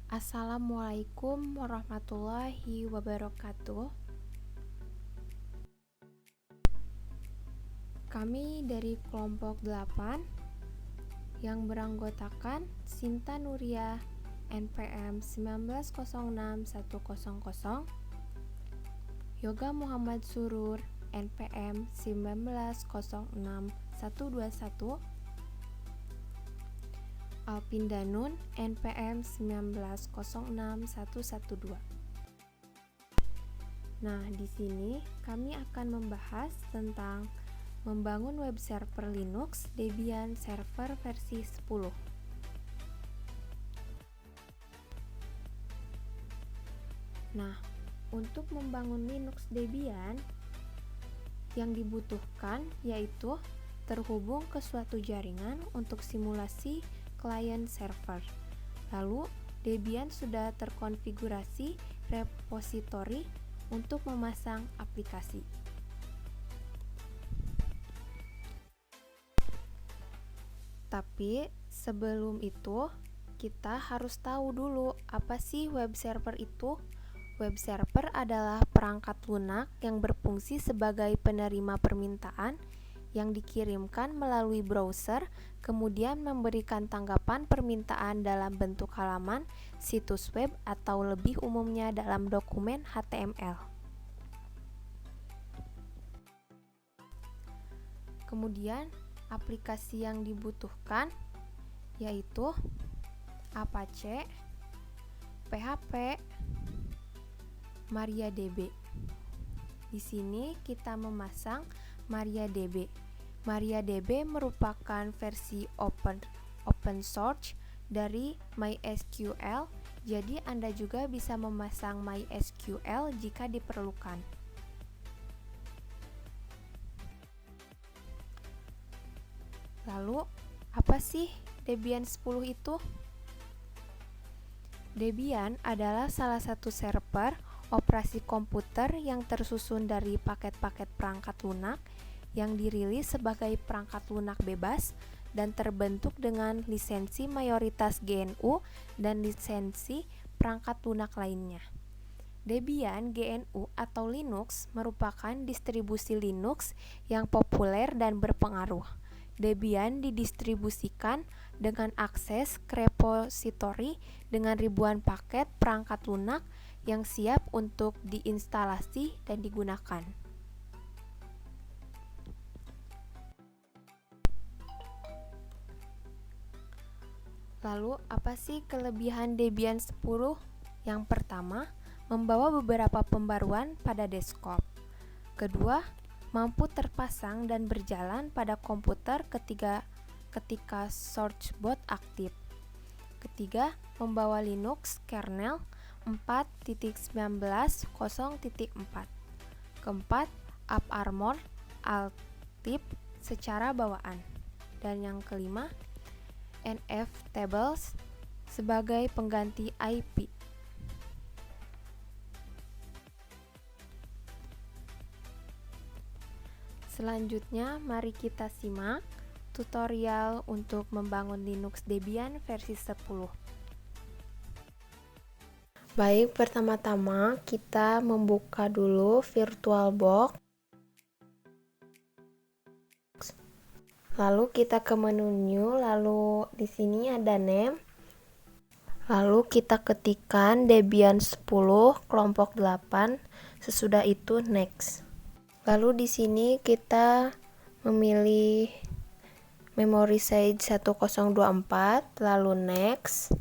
Assalamualaikum warahmatullahi wabarakatuh. Kami dari kelompok 8 yang beranggotakan Sinta Nuria NPM 1906-100, Yoga Muhammad Surur NPM 1906-121, Alpin Danun NPM 1906-112. Nah, di sini kami akan membahas tentang membangun web server Linux Debian Server versi 10. Nah, untuk membangun Linux Debian yang dibutuhkan yaitu terhubung ke suatu jaringan untuk simulasi client server. Lalu, Debian sudah terkonfigurasi repositori untuk memasang aplikasi. Tapi sebelum itu, kita harus tahu dulu apa sih web server itu. Web server adalah perangkat lunak yang berfungsi sebagai penerima permintaan yang dikirimkan melalui browser, kemudian memberikan tanggapan permintaan dalam bentuk halaman, situs web, atau lebih umumnya dalam dokumen HTML. Kemudian, aplikasi yang dibutuhkan yaitu Apache, PHP, MariaDB. Di sini kita memasang MariaDB. MariaDB merupakan versi open source dari MySQL, jadi Anda juga bisa memasang MySQL jika diperlukan. Lalu, apa sih Debian 10 itu? Debian adalah salah satu server operasi komputer yang tersusun dari paket-paket perangkat lunak yang dirilis sebagai perangkat lunak bebas dan terbentuk dengan lisensi mayoritas GNU dan lisensi perangkat lunak lainnya. Debian GNU atau Linux merupakan distribusi Linux yang populer dan berpengaruh. Debian didistribusikan dengan akses ke repositori dengan ribuan paket perangkat lunak yang siap untuk diinstalasi dan digunakan. Lalu, apa sih kelebihan Debian 10? Yang pertama, membawa beberapa pembaruan pada desktop. Kedua, mampu terpasang dan berjalan pada komputer ketika sourceboot aktif. Ketiga, membawa Linux kernel 4.19.0.4. Keempat, AppArmor Altip secara bawaan. Dan yang kelima, NFTables sebagai pengganti IP. Selanjutnya, mari kita simak tutorial untuk membangun Linux Debian versi 10. Baik, pertama-tama kita membuka dulu VirtualBox. Lalu kita ke menu new, lalu di sini ada name. Lalu kita ketikkan Debian 10 kelompok 8, sesudah itu next. Lalu di sini kita memilih memory size 1024, lalu next.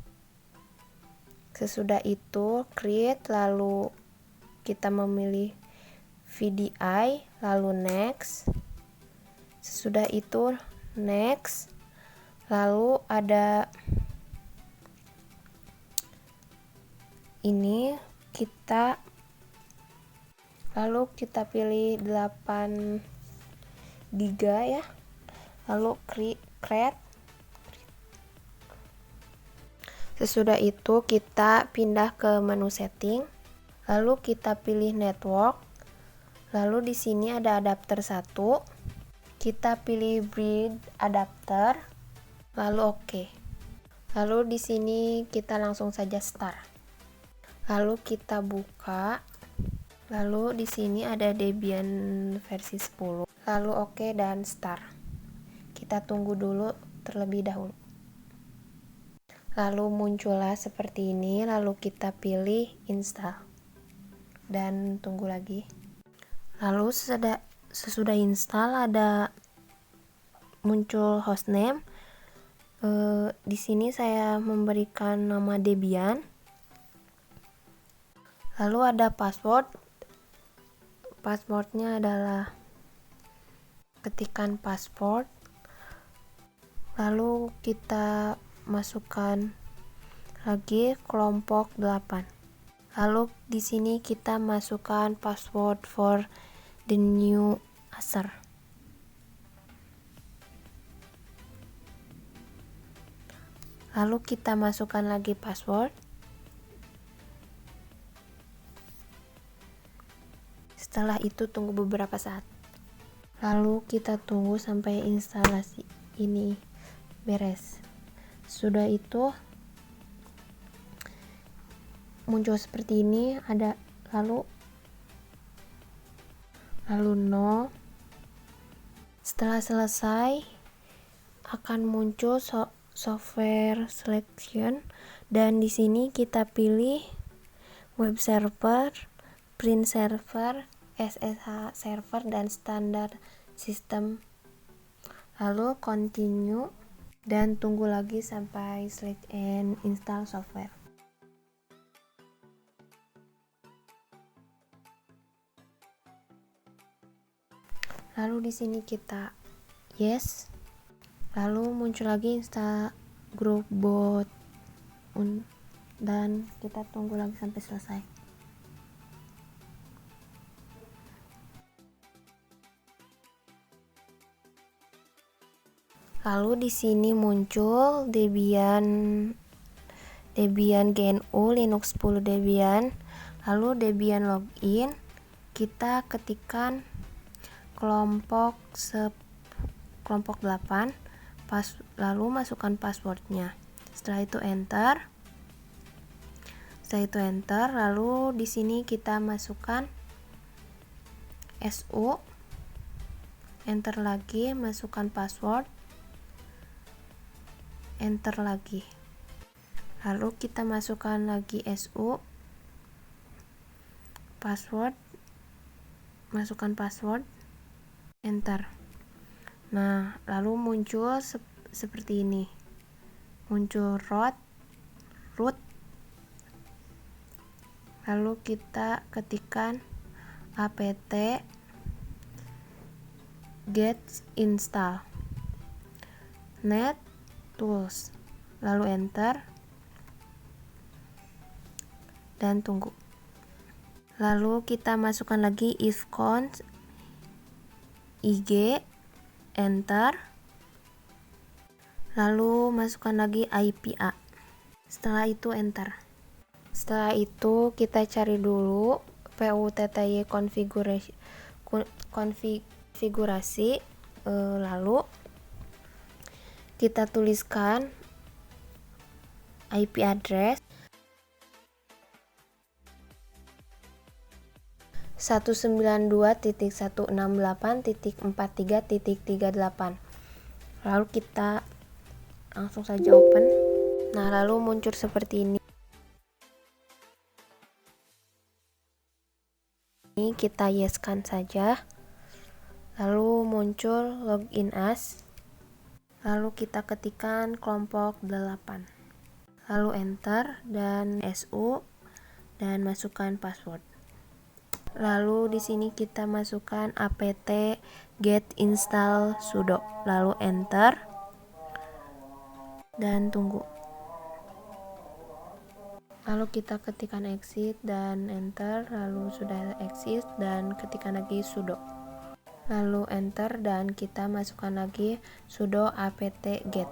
Sesudah itu create, lalu kita memilih VDI, lalu next. Sesudah itu next. Lalu ada ini lalu kita pilih 8 GB ya. Lalu create. Sesudah itu kita pindah ke menu setting. Lalu kita pilih network. Lalu di sini ada adapter 1. Kita pilih breed adapter, lalu oke. Lalu di sini kita langsung saja start. Lalu kita buka. Lalu di sini ada Debian versi 10. Lalu oke dan start. Kita tunggu dulu terlebih dahulu. Lalu muncullah seperti ini, lalu kita pilih install. Dan tunggu lagi. Lalu sesudah install ada muncul hostname. Di sini saya memberikan nama Debian. Lalu ada password. Passwordnya adalah ketikan password. Lalu kita masukkan lagi kelompok 8. Lalu di sini kita masukkan password for the new user. Lalu kita masukkan lagi password. Setelah itu tunggu beberapa saat. Lalu kita tunggu sampai instalasi ini beres. Sudah itu muncul seperti ini, ada lalu no. Setelah selesai akan muncul software selection, dan di sini kita pilih web server, print server, SSH server, dan standar sistem. Lalu continue dan tunggu lagi sampai select and install software. Lalu di sini kita yes. Lalu muncul lagi install group bot dan kita tunggu lagi sampai selesai. Lalu di sini muncul Debian GNU Linux 10 Debian. Lalu Debian login. Kita ketikkan kelompok 8, lalu masukkan passwordnya. Setelah itu enter. Lalu di sini kita masukkan SU, enter lagi, masukkan password, enter lagi. Lalu kita masukkan lagi SU, password, masukkan password, enter. Nah, lalu muncul seperti ini. Muncul root. Lalu kita ketikkan apt get install net tools. Lalu enter dan tunggu. Lalu kita masukkan lagi ifconst ig, enter. Lalu masukkan lagi IPA. Setelah itu enter. Setelah itu kita cari dulu PUTTY konfigurasi. Lalu kita tuliskan IP address 192.168.43.38. Lalu kita langsung saja open. Nah, lalu muncul seperti ini. Ini kita yeskan saja. Lalu muncul login as. Lalu kita ketikkan kelompok 8. Lalu enter dan SU dan masukkan password. Lalu di sini kita masukkan apt get install sudo. Lalu enter dan tunggu. Lalu kita ketikkan exit dan enter. Lalu sudah exit dan ketikkan lagi sudo. Lalu enter dan kita masukkan lagi sudo apt get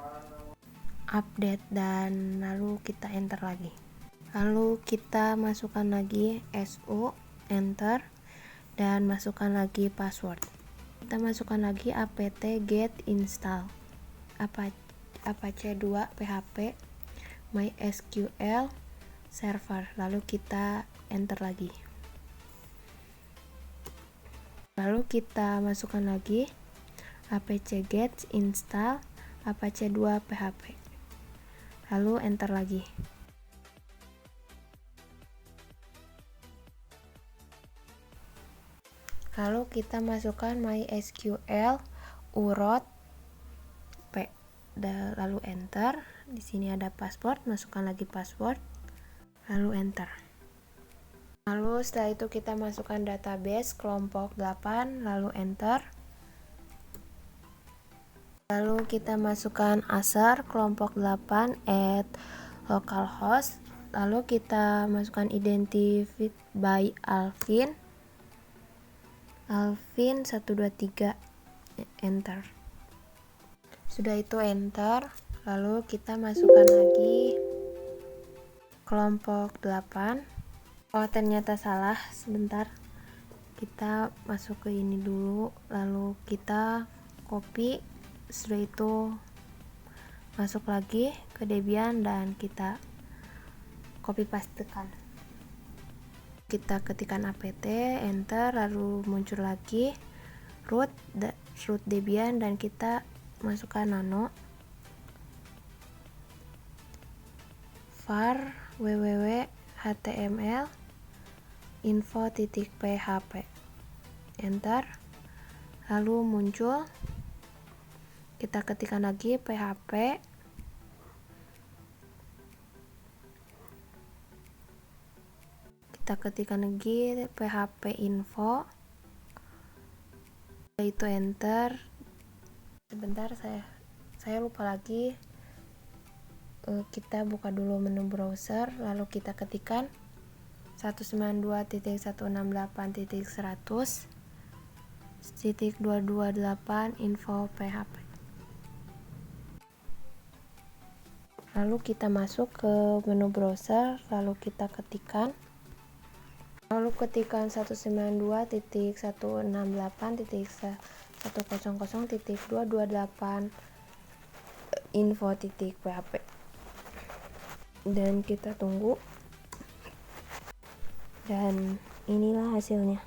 update dan lalu kita enter lagi. Lalu kita masukkan lagi SU, enter dan masukkan lagi password. Kita masukkan lagi apt get install apache 2 php MySQL server, lalu kita enter lagi. Lalu kita masukkan lagi apt-get install apache2 php, lalu enter lagi. Lalu kita masukkan MySQL urot p, lalu enter. Di sini ada password, masukkan lagi password, lalu enter. Lalu setelah itu kita masukkan database kelompok 8, lalu enter. Lalu kita masukkan asar kelompok 8 @localhost, lalu kita masukkan identified by Alvin 123, enter. Sudah itu enter. Lalu kita masukkan lagi kelompok 8. Oh, ternyata salah, sebentar. Kita masuk ke ini dulu, lalu kita copy. Setelah itu masuk lagi ke Debian dan kita copy pastekan. Kita ketikkan apt, enter, lalu muncul lagi root Debian dan kita masukkan nano var www.html info.php, enter. Lalu muncul, kita ketikkan lagi php, kita ketikkan lagi php info, itu enter. Sebentar, saya lupa lagi. Kita buka dulu menu browser, lalu kita ketikkan 192.168.100.228 info php. Lalu kita masuk ke menu browser, lalu kita ketikkan 192.168.100.228 info.php, dan kita tunggu. Dan inilah hasilnya.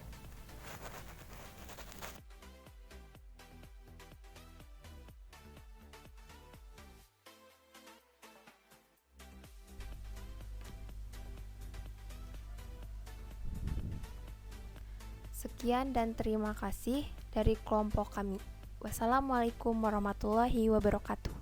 Sekian dan terima kasih dari kelompok kami. Wassalamualaikum warahmatullahi wabarakatuh.